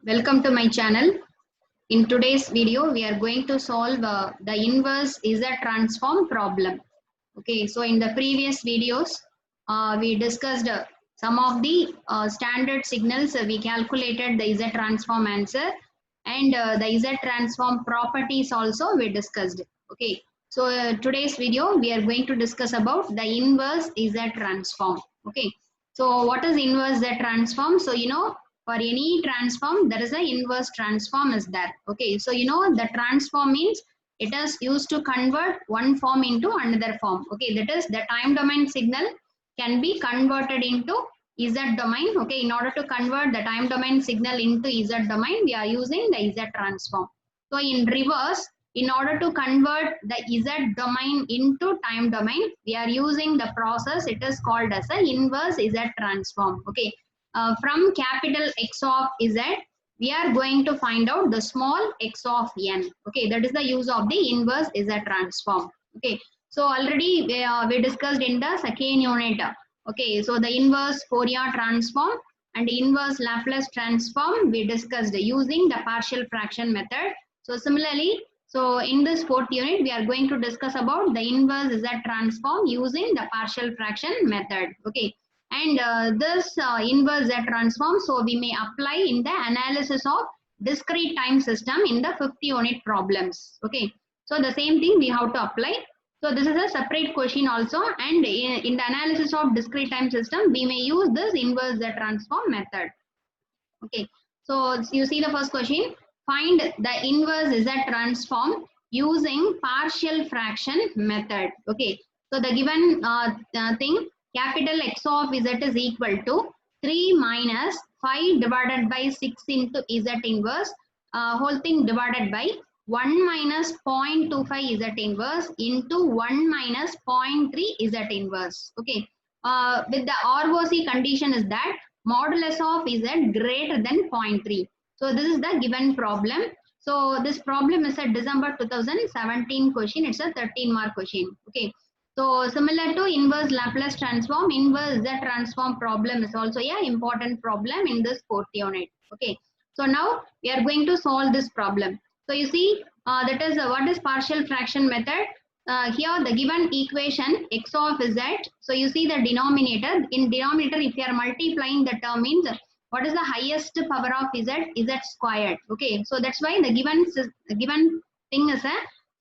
Welcome to my channel. In today's video, we are going to solve the inverse Z transform problem. Okay, so in the previous videos, we discussed some of the standard signals. We calculated the Z transform answer and the Z transform properties also we discussed. Okay, so today's video, we are going to discuss about the inverse Z transform. Okay, so what is inverse Z transform? So, for any transform, there is a inverse transform is there. Okay, so the transform means it is used to convert one form into another form. Okay, that is the time domain signal can be converted into Z domain. Okay, in order to convert the time domain signal into Z domain, we are using the Z transform. So in reverse, in order to convert the Z domain into time domain, we are using the process. It is called as a inverse Z transform. Okay, from capital X of Z, we are going to find out the small x of n. Okay, that is the use of the inverse Z transform. Okay, so already we discussed in the second unit. Okay, so the inverse Fourier transform and inverse Laplace transform we discussed using the partial fraction method. So similarly, so in this fourth unit, we are going to discuss about the inverse Z transform using the partial fraction method. Okay, and this inverse Z transform, so we may apply in the analysis of discrete time system in the 50 unit problems. Okay, so the same thing we have to apply. So this is a separate question also, and in the analysis of discrete time system, we may use this inverse Z transform method. Okay, so you see the first question, find the inverse Z transform using partial fraction method. Okay, so the given thing, capital X of Z is equal to 3 minus 5 divided by 6 into Z inverse, whole thing divided by 1 minus 0.25 Z inverse into 1 minus 0.3 Z inverse. Okay, with the ROC condition is that modulus of Z greater than 0.3. So this is the given problem. So this problem is a December 2017 question. It's a 13-mark question. Okay. So similar to inverse Laplace transform, inverse Z transform problem is also a important problem in this fourth unit. Okay. So now we are going to solve this problem. So you see, that is what is partial fraction method. Here the given equation x of z, so you see the denominator, in denominator if you are multiplying the term means what is the highest power of z squared. Okay, so that's why the given thing is a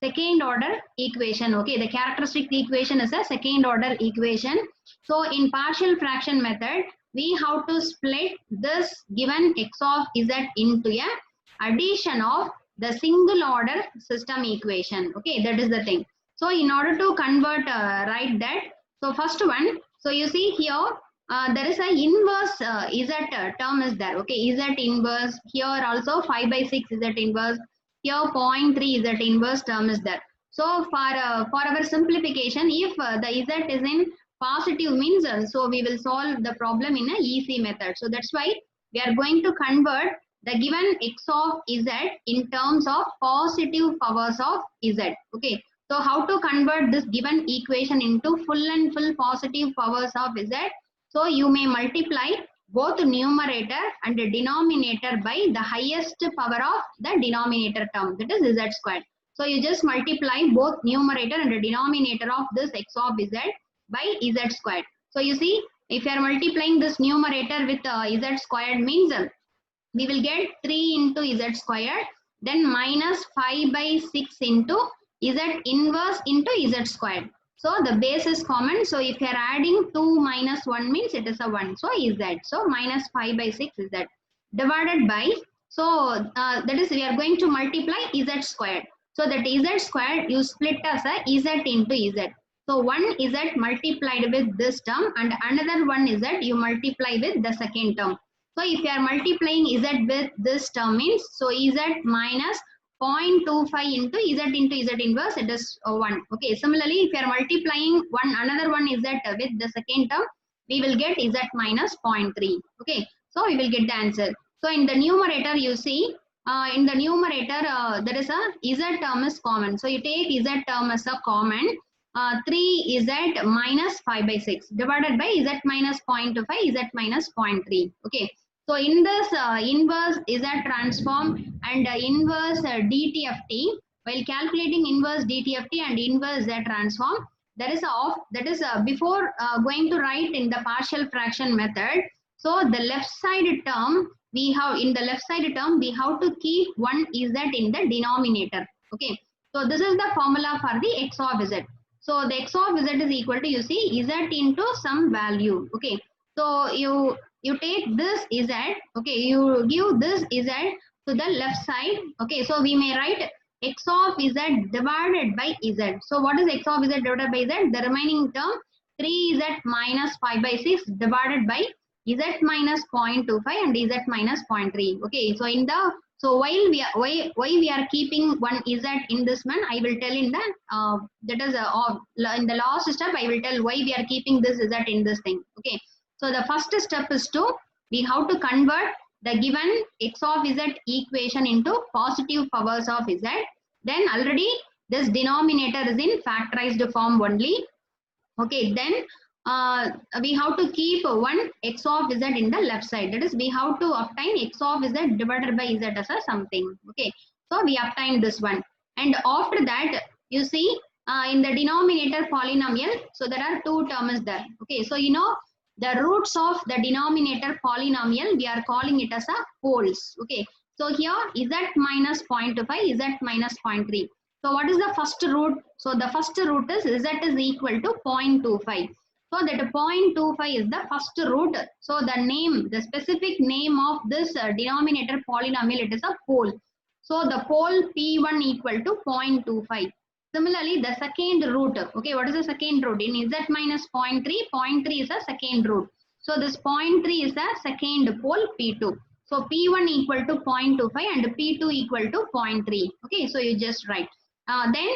second order equation. Okay, the characteristic equation is a second order equation. So in partial fraction method, we have to split this given x of z into a addition of the single order system equation. Okay, that is the thing. So in order to convert, write that. So first one, so you see here, there is a inverse Z term is there. Okay, Z inverse, here also 5 by 6 Z inverse, here 0.3 Z inverse term is there. So for our simplification, if the Z is in positive means, so we will solve the problem in a easy method. So that's why we are going to convert the given x of Z in terms of positive powers of Z. Okay. So how to convert this given equation into full and full positive powers of Z? So you may multiply both numerator and denominator by the highest power of the denominator term, that is Z squared. So you just multiply both numerator and denominator of this x of Z by Z squared. So you see, if you are multiplying this numerator with Z squared means we will get 3 into Z squared, then minus 5 by 6 into Z inverse into Z squared. So the base is common. So if you are adding 2 minus 1 means it is a 1. So Z. So minus 5 by 6 is Z divided by. So that is we are going to multiply Z squared. So that Z squared you split as a Z into Z. So one Z multiplied with this term and another one Z you multiply with the second term. So if you are multiplying Z with this term means, so Z minus 0.25 into Z inverse, it is 1. Okay, similarly, if you are multiplying another one Z with the second term, we will get Z minus 0.3. Okay, so we will get the answer. So in the numerator, you see, in the numerator, there is a Z term is common. So you take Z term as a common. 3Z minus 5 by 6 divided by Z minus 0.25, Z minus 0.3. Okay. So in this inverse Z transform and inverse DTFT, while calculating inverse DTFT and inverse Z transform, there is before going to write in the partial fraction method. So the left side term we have to keep one Z in the denominator. Okay. So this is the formula for the x of Z. So the x of Z is equal to, you see, Z into some value. Okay. So you take this Z, okay, you give this Z to the left side. Okay, so we may write x of Z divided by Z. So what is x of Z divided by Z? The remaining term 3Z minus 5 by 6 divided by Z minus 0.25 and Z minus 0.3. Okay, so in the while we are keeping one Z in this one, I will tell in the in the last step I will tell why we are keeping this Z in this thing. Okay. So the first step is we have to convert the given x of Z equation into positive powers of Z. Then already this denominator is in factorized form only. Okay, then we have to keep one x of Z in the left side. That is, we have to obtain x of Z divided by Z as a something. Okay, so we obtain this one. And after that, you see in the denominator polynomial, so there are two terms there. Okay, so you know, the roots of the denominator polynomial, we are calling it as a poles. Okay, so here Z minus 0.25, Z minus 0.3. So what is the first root? So the first root is Z is equal to 0.25. So that 0.25 is the first root. So the specific name of this denominator polynomial, it is a pole. So the pole P1 equal to 0.25. Similarly, the second root, okay, what is the second root? In Z minus 0.3, 0.3 is a second root. So this 0.3 is the second pole P2. So P1 equal to 0.25 and P2 equal to 0.3. Okay, so you just write. Then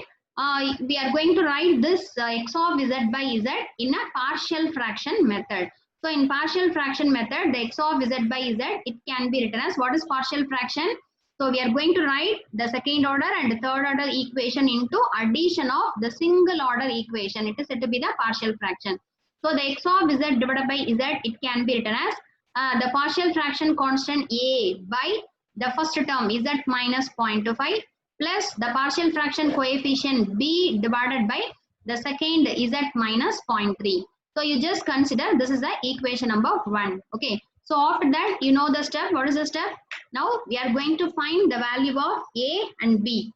we are going to write this x of Z by Z in a partial fraction method. So in partial fraction method, the x of Z by Z, it can be written as, what is partial fraction? So we are going to write the second order and third order equation into addition of the single order equation. It is said to be the partial fraction. So the x of Z divided by Z, it can be written as the partial fraction constant A by the first term Z minus 0.25 plus the partial fraction coefficient B divided by the second Z minus 0.3. So you just consider this is the equation number 1. Okay. So after that, you know the step. What is the step? Now we are going to find the value of A and B.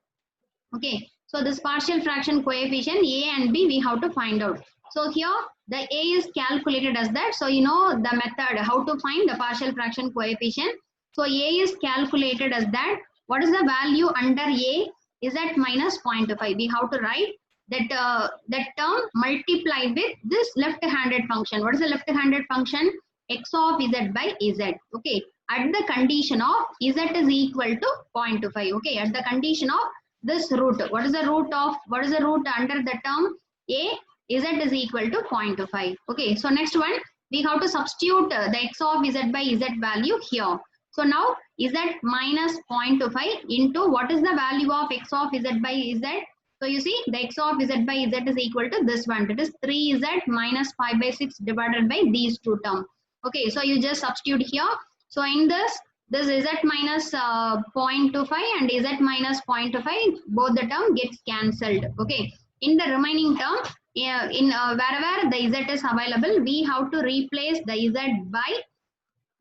Okay. So this partial fraction coefficient A and B we have to find out. So here the A is calculated as that. So you know the method how to find the partial fraction coefficient. So A is calculated as that. What is the value under A? Z minus 0.25. We have to write that that term multiplied with this left-handed function. What is the left-handed function? X of Z by Z. Okay. At the condition of Z is equal to 0.25. Okay. At the condition of this root. What is the root under the term A? Z is equal to 0.25. Okay. So next one, we have to substitute the X of Z by Z value here. So now Z minus 0.25 into what is the value of X of Z by Z? So you see the X of Z by Z is equal to this one. That is 3Z minus 5 by 6 divided by these two terms. Okay, so you just substitute here. So in this Z minus 0.25 and Z minus 0.25, both the term gets cancelled. Okay, in the remaining term, wherever the Z is available, we have to replace the Z by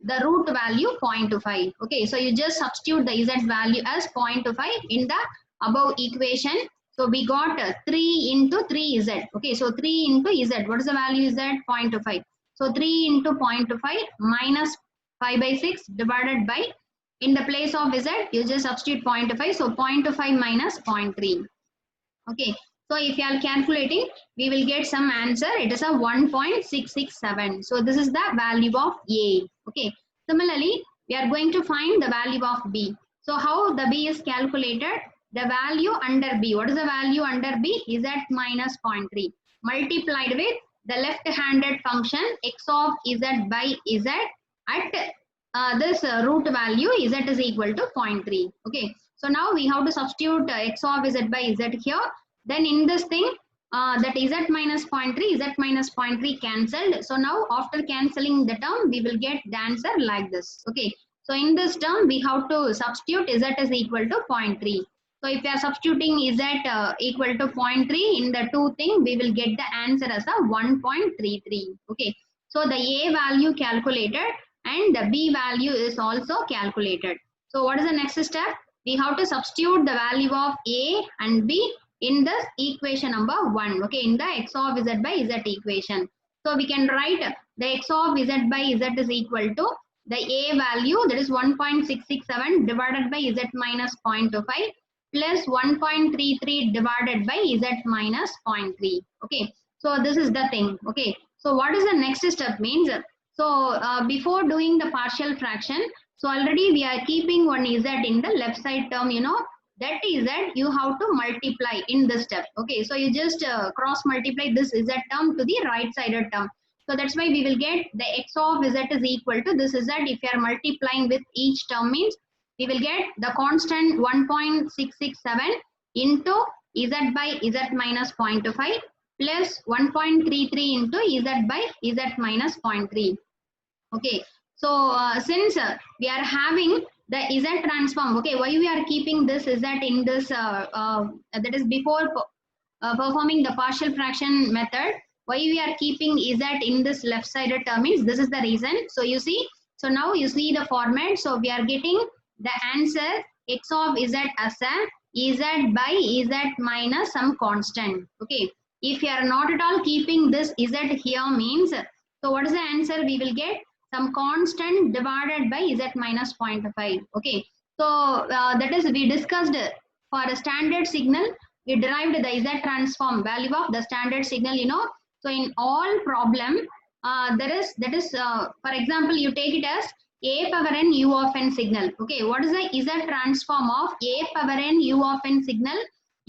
the root value 0.25. Okay, so you just substitute the Z value as 0.25 in the above equation. So we got 3 into 3Z. Okay, so 3 into Z. What is the value Z? 0.25. So 3 into 0.25 minus 5 by 6 divided by, in the place of Z, you just substitute 0.25. So 0.25 minus 0.3. Okay, so if you are calculating, we will get some answer. It is a 1.667. So this is the value of A. Okay, similarly, we are going to find the value of B. So how the B is calculated? The value under B. What is the value under B? Z minus 0.3 multiplied with the left-handed function X of Z by Z at this root value Z is equal to 0.3. Okay. So now we have to substitute X of Z by Z here. Then in this thing, that z minus 0.3, z minus 0.3 cancelled. So now after cancelling the term, we will get the answer like this. Okay. So in this term, we have to substitute z is equal to 0.3. So if you are substituting z equal to 0.3 in the two thing, we will get the answer as a 1.33. Okay. So the A value calculated and the B value is also calculated. So what is the next step? We have to substitute the value of A and B in this equation number 1. Okay, in the x of z by z equation. So we can write the x of z by z is equal to the A value, that is 1.667 divided by z minus 0.25 plus 1.33 divided by z minus 0.3. Okay, so this is the thing. Okay, so what is the next step means? So before doing the partial fraction, so already we are keeping one z in the left side term, you know, that z you have to multiply in this step. Okay, so you just cross multiply this z term to the right sided term. So that's why we will get the x of z is equal to this z. If you are multiplying with each term means we will get the constant 1.667 into z by z minus 0.25 plus 1.33 into z by z minus 0.3. Okay, so since we are having the z transform, okay, why we are keeping this z in this that is before performing the partial fraction method, why we are keeping z in this left sided term is this is the reason. So you see, so now you see the format. So we are getting the answer x of z as a z by z minus some constant. Okay, if you are not at all keeping this z here means, so what is the answer we will get? Some constant divided by z minus 0.5. Okay, so that is we discussed for a standard signal, we derived the z transform value of the standard signal, you know. So in all problem, that is for example, you take it as a power n u of n signal. Okay, what is the z transform of a power n u of n signal?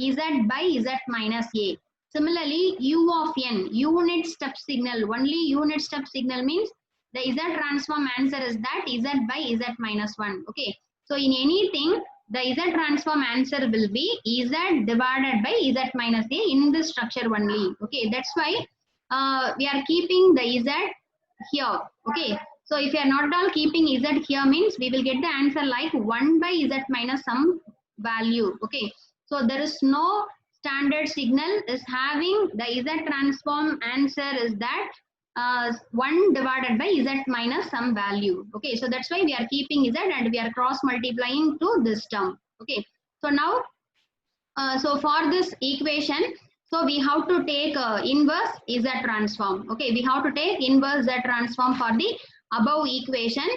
Z by z minus a. Similarly, u of n, unit step signal, only unit step signal means the z transform answer is that z by z minus 1. Okay, so in anything, the z transform answer will be z divided by z minus a in this structure only. Okay, that's why we are keeping the z here. Okay, so if you are not at all keeping z here means we will get the answer like 1 by z minus some value. Okay, so there is no standard signal is having the z transform answer is that 1 divided by z minus some value. Okay, so that's why we are keeping z and we are cross multiplying to this term. Okay, so now so for this equation, so we have to take inverse z transform. Okay, we have to take inverse z transform for the above equation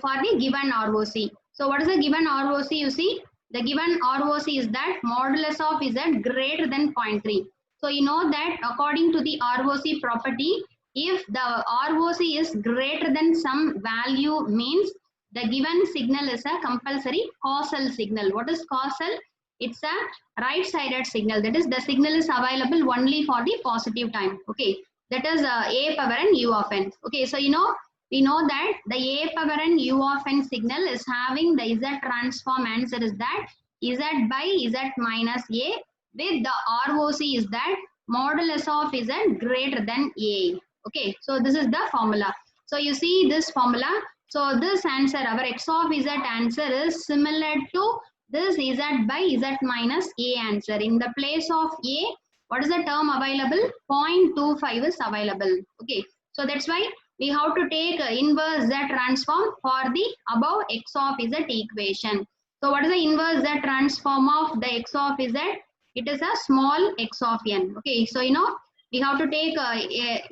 for the given ROC. So what is the given ROC? You see, the given ROC is that modulus of z greater than 0.3. So you know that according to the ROC property, if the ROC is greater than some value means the given signal is a compulsory causal signal. What is causal? It's a right-sided signal. That is, the signal is available only for the positive time. Okay, that is a power n u of n. Okay, so you know, we know that the a power n u of n signal is having the z transform answer is that z by z minus a with the ROC is that modulus of z greater than a. Okay, so this is the formula. So you see this formula. So this answer, our x of z answer is similar to this z by z minus a answer. In the place of a, what is the term available? 0.25 is available. Okay, so that's why we have to take inverse z transform for the above x of z equation. So what is the inverse z transform of the x of z? It is a small x of n. Okay, so you know, we have to take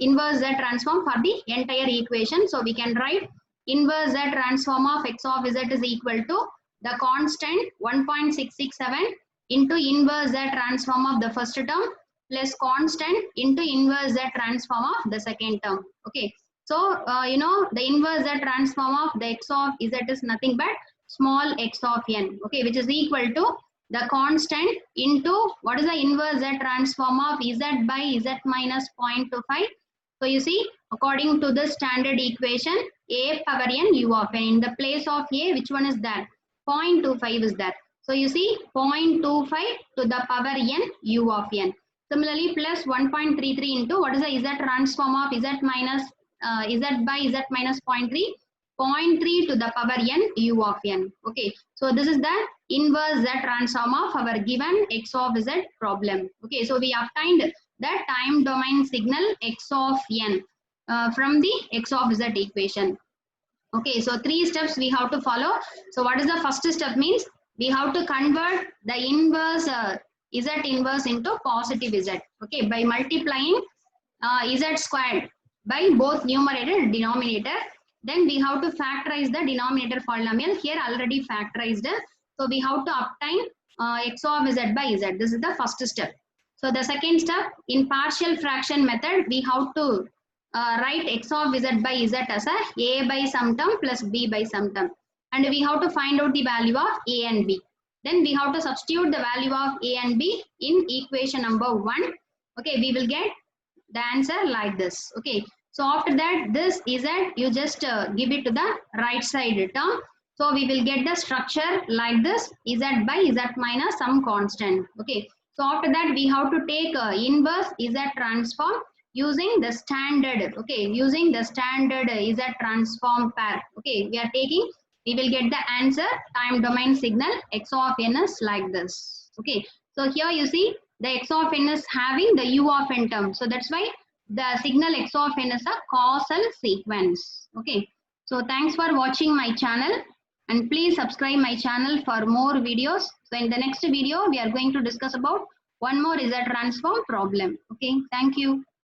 inverse z transform for the entire equation. So we can write inverse z transform of x of z is equal to the constant 1.667 into inverse z transform of the first term plus constant into inverse z transform of the second term. Okay, so you know, the inverse z transform of the x of z is nothing but small x of n. Okay, which is equal to the constant into what is the inverse z transform of z by z minus 0.25. So you see, according to the standard equation, a power n u of n. In the place of a, which one is that? 0.25 is that. So you see, 0.25 to the power n u of n. Similarly, plus 1.33 into what is the Z transform of Z minus Z by Z minus 0.3? 0.3 to the power n u of n. Okay, so this is the inverse Z transform of our given x of z problem. Okay, so we obtained the time domain signal x of n from the x of z equation. Okay, so 3 steps we have to follow. So what is the first step means? We have to convert the inverse z inverse into positive z. Okay, by multiplying z squared by both numerator and denominator. Then we have to factorize the denominator polynomial. Here already factorized. So we have to obtain x of z by z. This is the first step. So the second step, in partial fraction method, we have to write x of z by z as a by some term plus b by some term. And we have to find out the value of a and b. Then we have to substitute the value of a and b in equation number 1. Okay, we will get the answer like this. Okay, so after that, this z you just give it to the right side term. So we will get the structure like this, z by z minus some constant. Okay, so after that we have to take inverse z transform using the standard. Okay, using the standard z transform pair. Okay, we will get the answer time domain signal x of n is like this. Okay, so here you see the x of n is having the u of n term. So that's why the signal x of n is a causal sequence. Okay, so thanks for watching my channel and please subscribe my channel for more videos. So in the next video we are going to discuss about one more Z transform problem. Okay, thank you.